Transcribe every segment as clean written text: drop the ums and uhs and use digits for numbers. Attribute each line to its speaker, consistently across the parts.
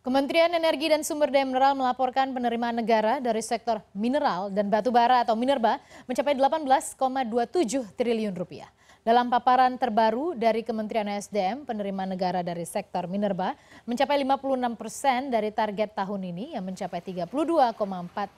Speaker 1: Kementerian Energi dan Sumber Daya Mineral melaporkan penerimaan negara dari sektor mineral dan batu bara atau Minerba mencapai 18,27 triliun rupiah. Dalam paparan terbaru dari Kementerian SDM, penerimaan negara dari sektor Minerba mencapai 56% dari target tahun ini yang mencapai 32,4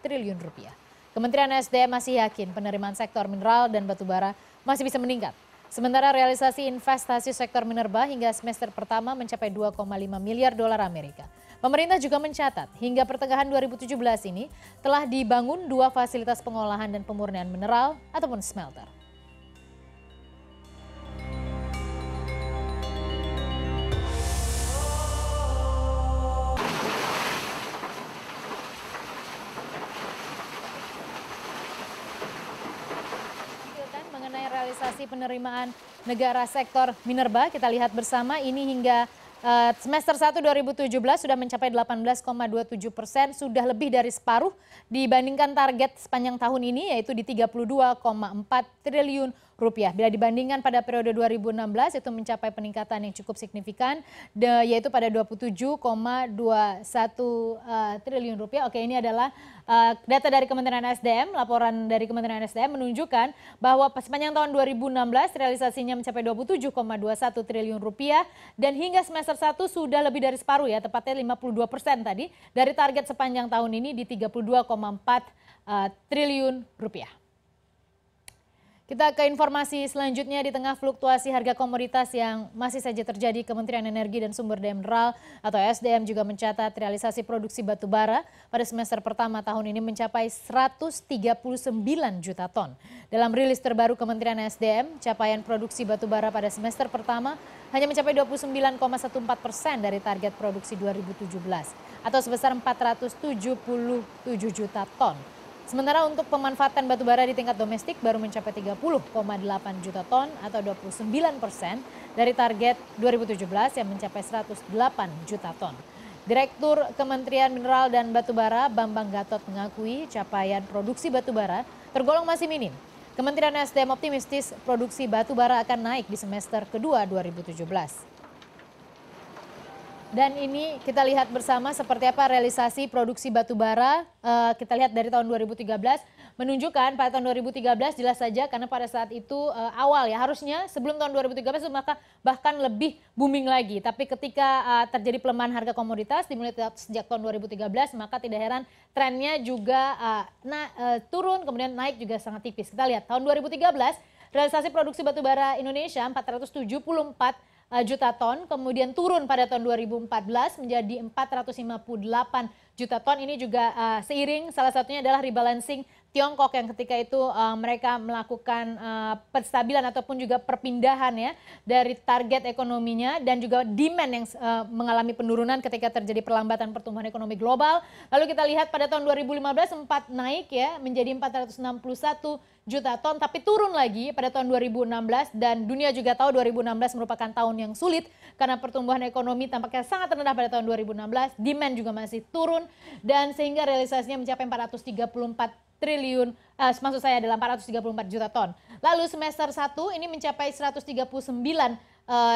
Speaker 1: triliun rupiah. Kementerian SDM masih yakin penerimaan sektor mineral dan batu bara masih bisa meningkat. Sementara realisasi investasi sektor minerba hingga semester pertama mencapai 2,5 miliar dolar Amerika. Pemerintah juga mencatat hingga pertengahan 2017 ini telah dibangun 2 fasilitas pengolahan dan pemurnian mineral ataupun smelter. Mengenai realisasi penerimaan negara sektor minerba, kita lihat bersama ini hingga semester 1 2017 sudah mencapai 18,27%, sudah lebih dari separuh dibandingkan target sepanjang tahun ini yaitu di 32,4 triliun rupiah. Bila dibandingkan pada periode 2016 itu mencapai peningkatan yang cukup signifikan yaitu pada 27,21 triliun rupiah. Oke, ini adalah data dari Kementerian SDM, laporan dari Kementerian SDM menunjukkan bahwa sepanjang tahun 2016 realisasinya mencapai 27,21 triliun rupiah dan hingga semester 1 sudah lebih dari separuh ya, tepatnya 52% tadi dari target sepanjang tahun ini di 32,4 triliun rupiah. Kita ke informasi selanjutnya. Di tengah fluktuasi harga komoditas yang masih saja terjadi, Kementerian Energi dan Sumber Daya Mineral atau SDM juga mencatat realisasi produksi batu bara pada semester pertama tahun ini mencapai 139 juta ton. Dalam rilis terbaru Kementerian SDM, capaian produksi batu bara pada semester pertama hanya mencapai 29,14% dari target produksi 2017 atau sebesar 477 juta ton. Sementara untuk pemanfaatan batu bara di tingkat domestik baru mencapai 30,8 juta ton atau 29% dari target 2017 yang mencapai 108 juta ton. Direktur Kementerian Mineral dan Batu Bara Bambang Gatot mengakui capaian produksi batu bara tergolong masih minim. Kementerian SDM optimistis produksi batu bara akan naik di semester kedua 2017. Dan ini kita lihat bersama seperti apa realisasi produksi batu bara. Kita lihat dari tahun 2013 menunjukkan pada tahun 2013 jelas saja karena pada saat itu awal ya, harusnya sebelum tahun 2013 maka bahkan lebih booming lagi. Tapi ketika terjadi pelemahan harga komoditas dimulai sejak tahun 2013 maka tidak heran trennya juga turun kemudian naik juga sangat tipis. Kita lihat tahun 2013 realisasi produksi batu bara Indonesia 474 juta ton, kemudian turun pada tahun 2014 menjadi 458 juta ton. Ini juga seiring salah satunya adalah rebalancing Tiongkok yang ketika itu mereka melakukan penstabilan ataupun juga perpindahan ya dari target ekonominya dan juga demand yang mengalami penurunan ketika terjadi perlambatan pertumbuhan ekonomi global. Lalu kita lihat pada tahun 2015 sempat naik ya menjadi 461 juta ton tapi turun lagi pada tahun 2016 dan dunia juga tahu 2016 merupakan tahun yang sulit karena pertumbuhan ekonomi tampaknya sangat rendah pada tahun 2016, demand juga masih turun dan sehingga realisasinya mencapai 434 triliun, maksud saya adalah 434 juta ton. Lalu semester 1 ini mencapai 139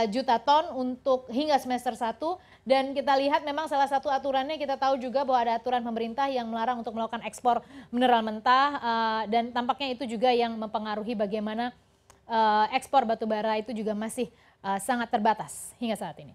Speaker 1: juta ton untuk hingga semester 1 dan kita lihat memang salah satu aturannya kita tahu juga bahwa ada aturan pemerintah yang melarang untuk melakukan ekspor mineral mentah dan tampaknya itu juga yang mempengaruhi bagaimana ekspor batu bara itu juga masih sangat terbatas hingga saat ini.